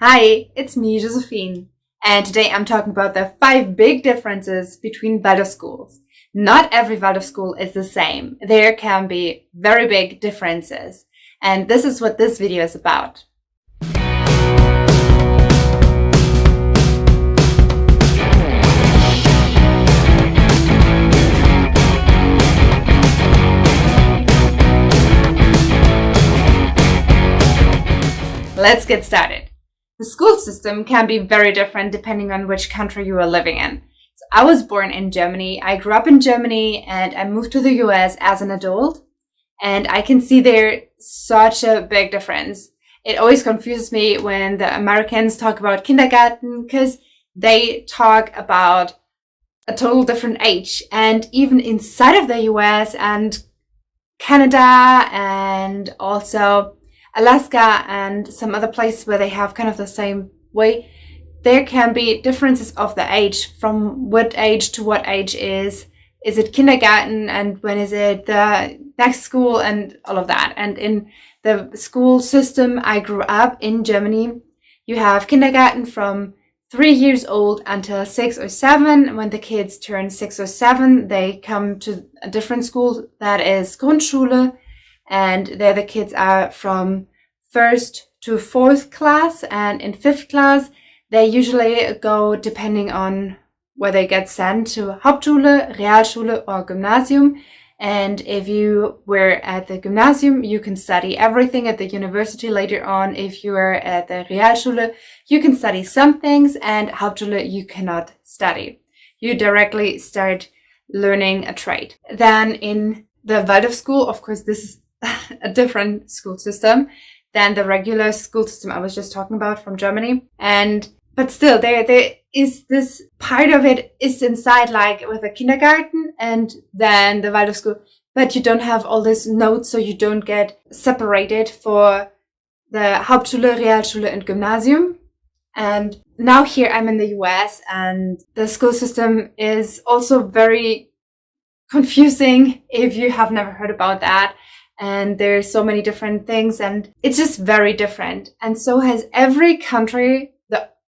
Hi, it's me, Josephine, and today I'm talking about the 5 big differences between Waldorf schools. Not every Waldorf school is the same. There can be very big differences, and this is what this video is about. Let's get started. The school system can be very different depending on which country you are living in. So I was born in Germany. I grew up in Germany and I moved to the US as an adult. And I can see there such a big difference. It always confuses me when the Americans talk about kindergarten because they talk about a total different age. And even inside of the US and Canada and also Alaska and some other places where they have kind of the same way, there can be differences of the age, from what age to what age is it kindergarten and when is it the next school and all of that. And in the school system I grew up in Germany, you have kindergarten from 3 years old until 6 or 7. When the kids turn 6 or 7, they come to a different school that is Grundschule. And there the kids are from 1st to 4th class. And in 5th class, they usually go depending on where they get sent to Hauptschule, Realschule, or Gymnasium. And if you were at the Gymnasium, you can study everything at the university later on. If you are at the Realschule, you can study some things, and Hauptschule, you cannot study. You directly start learning a trade. Then in the Waldorf school, of course, this is a different school system than the regular school system I was just talking about from Germany. But still, there is this part of it is inside, like with a kindergarten and then the Waldorf school. But you don't have all these notes, so you don't get separated for the Hauptschule, Realschule, and Gymnasium. And now here I'm in the US, and the school system is also very confusing if you have never heard about that. And there's so many different things, and it's just very different. And so has every country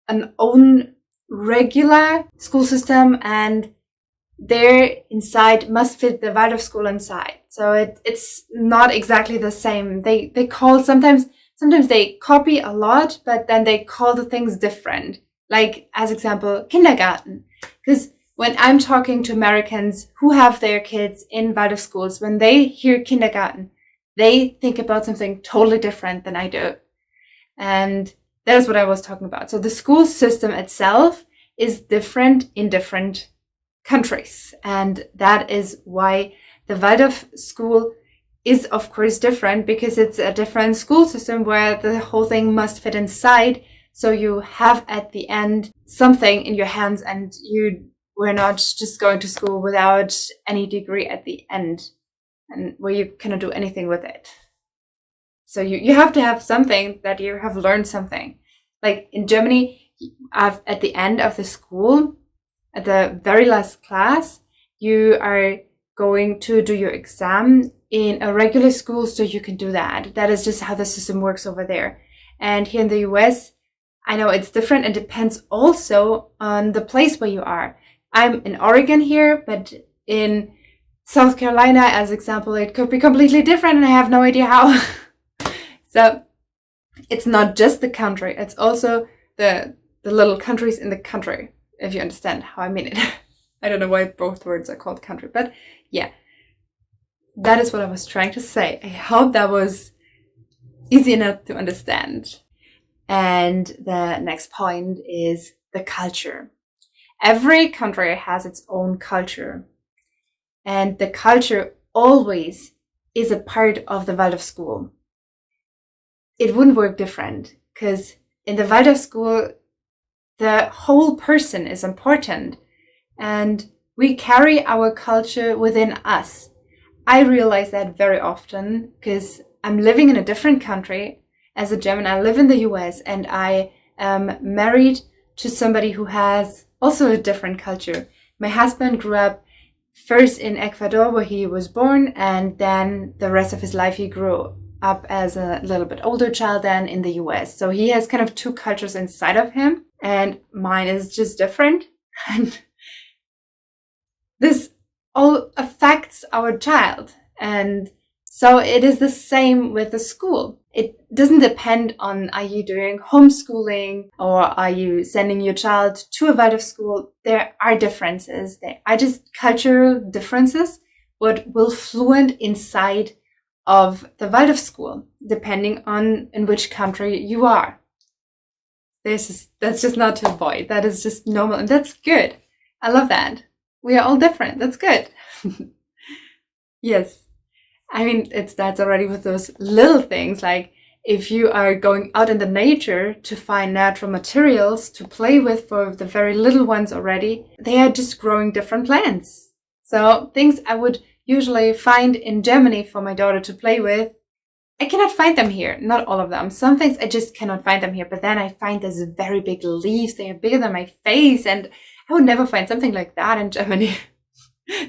an own regular school system, and their inside must fit the Waldorf school inside. So it's not exactly the same. They call sometimes they copy a lot, but then they call the things different. Like, as example, kindergarten. Because when I'm talking to Americans who have their kids in Waldorf schools, when they hear kindergarten, they think about something totally different than I do. And that is what I was talking about. So the school system itself is different in different countries. And that is why the Waldorf school is, of course, different, because it's a different school system where the whole thing must fit inside. So you have at the end something in your hands, and we're not just going to school without any degree at the end, and where you cannot do anything with it. So you have to have something that you have learned something. Like in Germany, at the end of the school, at the very last class, you are going to do your exam in a regular school, so you can do that. That is just how the system works over there. And here in the US, I know it's different. It depends also on the place where you are. I'm in Oregon here, but in South Carolina, as example, it could be completely different, and I have no idea how. So it's not just the country, it's also the little countries in the country, if you understand how I mean it. I don't know why both words are called country, but yeah, that is what I was trying to say. I hope that was easy enough to understand. And the next point is the culture. Every country has its own culture, and the culture always is a part of the Waldorf school. It wouldn't work different, because in the Waldorf school, the whole person is important, and we carry our culture within us. I realize that very often because I'm living in a different country. As a German, I live in the US, and I am married to somebody who has also a different culture. My husband grew up first in Ecuador, where he was born, and then the rest of his life he grew up as a little bit older child than in the US. So he has kind of two cultures inside of him, and mine is just different. And this all affects our child. And so it is the same with the school. It doesn't depend on, are you doing homeschooling or are you sending your child to a Waldorf school? There are differences. There are just cultural differences, what will fluent inside of the Waldorf school, depending on in which country you are. That's just not to avoid. That is just normal, and that's good. I love that. We are all different. That's good. Yes. I mean, it starts already with those little things, like if you are going out in the nature to find natural materials to play with for the very little ones already, they are just growing different plants. So things I would usually find in Germany for my daughter to play with, I cannot find them here. Not all of them. Some things I just cannot find them here. But then I find these very big leaves. They are bigger than my face. And I would never find something like that in Germany.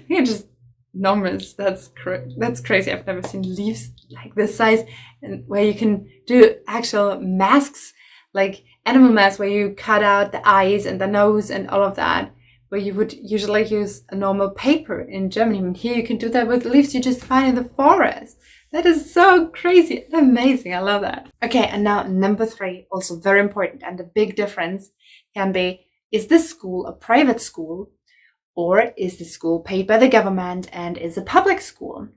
They're just enormous. That's crazy. I've never seen leaves like this size, and where you can do actual masks, like animal masks, where you cut out the eyes and the nose and all of that, where you would usually use a normal paper in Germany. And here you can do that with leaves you just find in the forest. That is so crazy and amazing. I love that. Okay, and now number 3, also very important, and the big difference can be, is this school a private school, or is the school paid by the government and is a public school?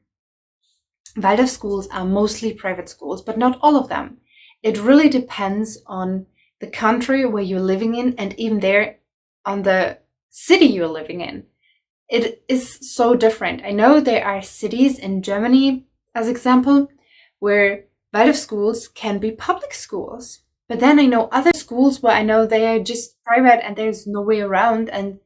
Waldorf schools are mostly private schools, but not all of them. It really depends on the country where you're living in, and even there on the city you're living in. It is so different. I know there are cities in Germany, as example, where Waldorf schools can be public schools. But then I know other schools where I know they are just private and there's no way around, and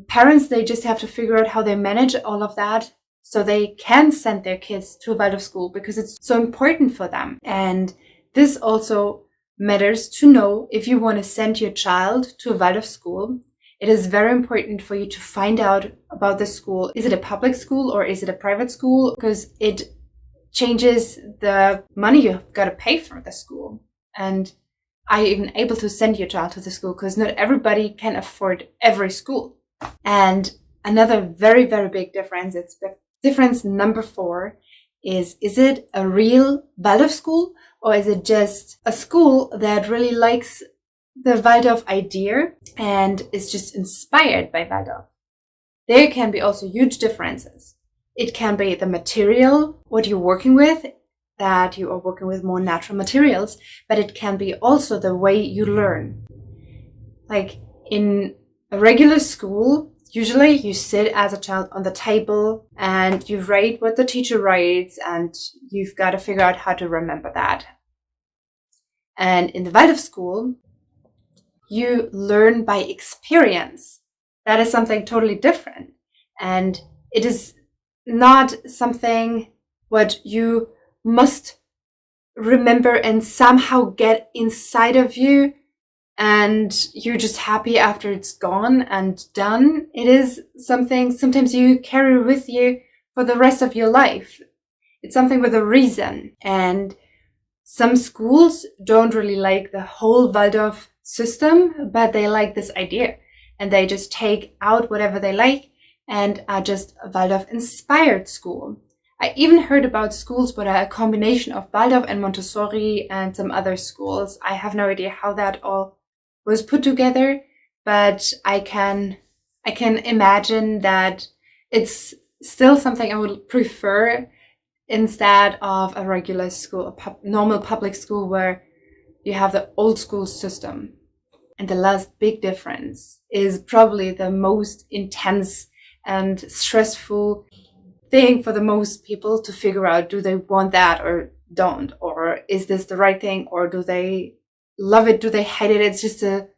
parents, they just have to figure out how they manage all of that so they can send their kids to a Waldorf school because it's so important for them. And this also matters to know if you want to send your child to a Waldorf school. It is very important for you to find out about the school. Is it a public school or is it a private school? Because it changes the money you've got to pay for the school. And are you even able to send your child to the school? Because not everybody can afford every school. And another very, very big difference, it's difference number 4, is it a real Waldorf school, or is it just a school that really likes the Waldorf idea and is just inspired by Waldorf? There can be also huge differences. It can be the material, what you're working with, that you are working with more natural materials, but it can be also the way you learn. Like in a regular school, usually you sit as a child on the table and you write what the teacher writes, and you've got to figure out how to remember that. And in the Waldorf school, you learn by experience. That is something totally different. And it is not something what you must remember and somehow get inside of you and you're just happy after it's gone and done. It is something sometimes you carry with you for the rest of your life. It's something with a reason. And some schools don't really like the whole Waldorf system, but they like this idea and they just take out whatever they like and are just a Waldorf inspired school. I even heard about schools that are a combination of Waldorf and Montessori and some other schools. I have no idea how that all was put together, but I can imagine that it's still something I would prefer instead of a regular school, a normal public school where you have the old school system. And the last big difference is probably the most intense and stressful thing for the most people to figure out. Do they want that or don't? Or is this the right thing? Or do they love it? Do they hate it? It's just a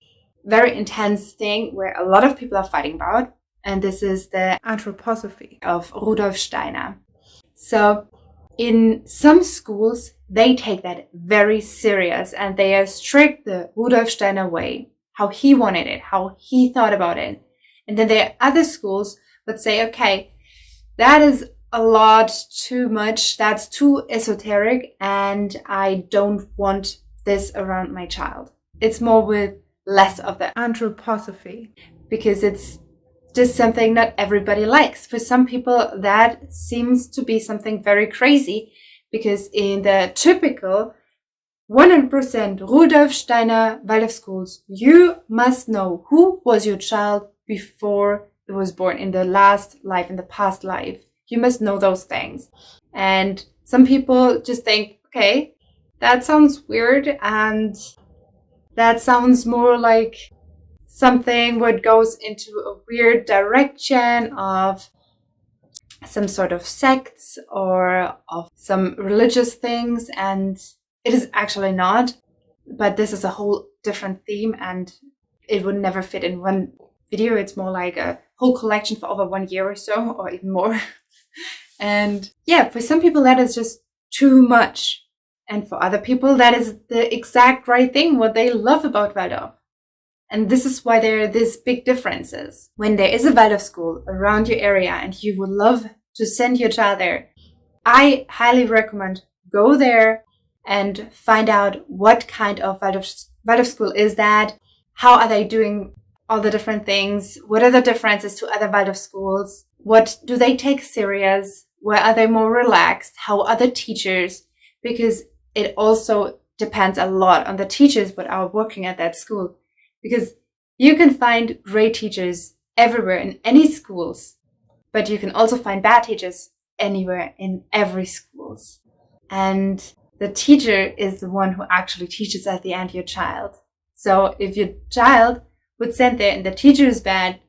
very intense thing where a lot of people are fighting about. And this is the Anthroposophy of Rudolf Steiner. So in some schools, they take that very serious and they are strict the Rudolf Steiner way, how he wanted it, how he thought about it. And then there are other schools that say, okay, that is a lot too much. That's too esoteric, and I don't want this around my child. It's more with less of the anthroposophy, because it's just something not everybody likes. For some people, that seems to be something very crazy, because in the typical 100% Rudolf Steiner Waldorf Schools, you must know who was your child before it was born, in the last life, in the past life. You must know those things. And some people just think, okay, that sounds weird, and that sounds more like something what goes into a weird direction of some sort of sects or of some religious things, and it is actually not. But this is a whole different theme, and it would never fit in one video. It's more like a whole collection for over 1 year or so, or even more. And yeah, for some people that is just too much. And for other people, that is the exact right thing, what they love about Waldorf. And this is why there are these big differences. When there is a Waldorf school around your area and you would love to send your child there, I highly recommend go there and find out what kind of Waldorf school is that, how are they doing all the different things, what are the differences to other Waldorf schools, what do they take serious, where are they more relaxed, how are the teachers, because it also depends a lot on the teachers that are working at that school. Because you can find great teachers everywhere in any schools, but you can also find bad teachers anywhere in every schools. And the teacher is the one who actually teaches at the end your child. So if your child would send there and the teacher is bad,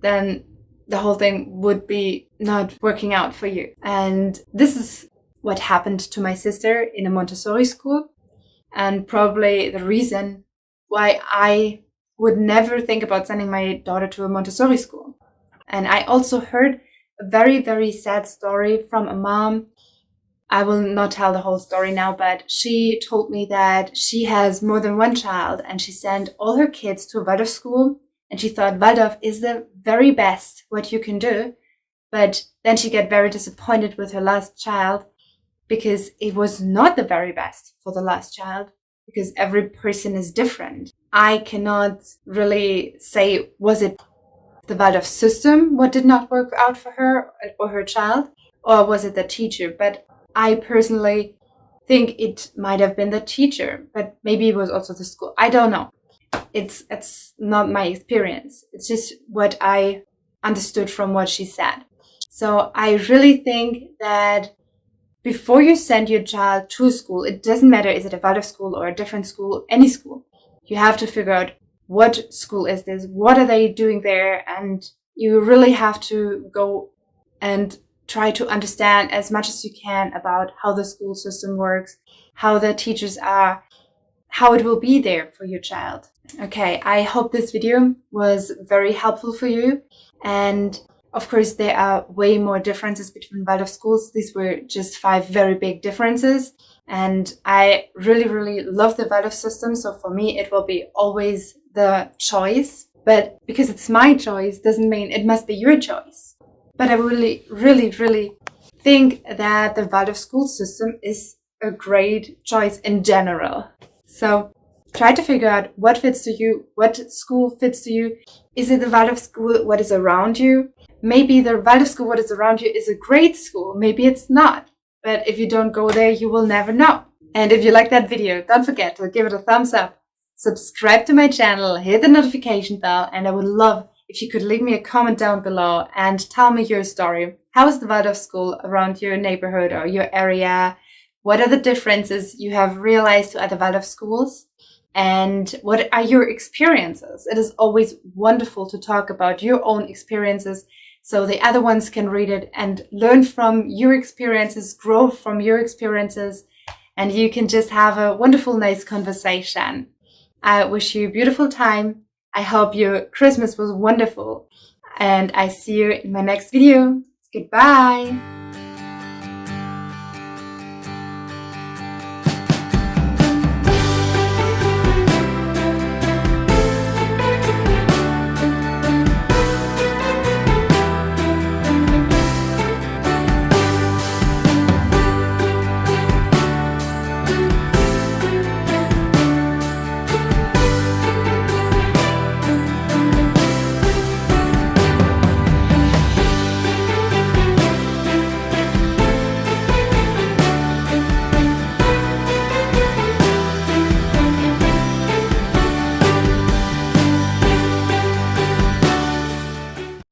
then the whole thing would be not working out for you. And this is what happened to my sister in a Montessori school, and probably the reason why I would never think about sending my daughter to a Montessori school. And I also heard a very, very sad story from a mom. I will not tell the whole story now, but she told me that she has more than one child and she sent all her kids to a Waldorf school, and she thought Waldorf is the very best what you can do. But then she got very disappointed with her last child, because it was not the very best for the last child, because every person is different. I cannot really say, was it the Waldorf system what did not work out for her or her child, or was it the teacher? But I personally think it might have been the teacher, but maybe it was also the school. I don't know. It's not my experience. It's just what I understood from what she said. So I really think that before you send your child to a school, it doesn't matter, is it a Waldorf school or a different school, any school, you have to figure out what school is this, what are they doing there, and you really have to go and try to understand as much as you can about how the school system works, how the teachers are, how it will be there for your child. Okay, I hope this video was very helpful for you. And of course, there are way more differences between Waldorf schools. These were just 5 very big differences. And I really, really love the Waldorf system. So for me, it will be always the choice. But because it's my choice doesn't mean it must be your choice. But I really, really, really think that the Waldorf school system is a great choice in general. So try to figure out what fits to you, what school fits to you. Is it the Waldorf school what is around you? Maybe the Waldorf school what is around you is a great school. Maybe it's not. But if you don't go there, you will never know. And if you like that video, don't forget to give it a thumbs up. Subscribe to my channel, hit the notification bell, and I would love if you could leave me a comment down below and tell me your story. How is the Waldorf school around your neighborhood or your area? What are the differences you have realized to other Waldorf schools? And what are your experiences? It is always wonderful to talk about your own experiences so the other ones can read it and learn from your experiences, grow from your experiences, and you can just have a wonderful, nice conversation. I wish you a beautiful time. I hope your Christmas was wonderful, and I see you in my next video. Goodbye.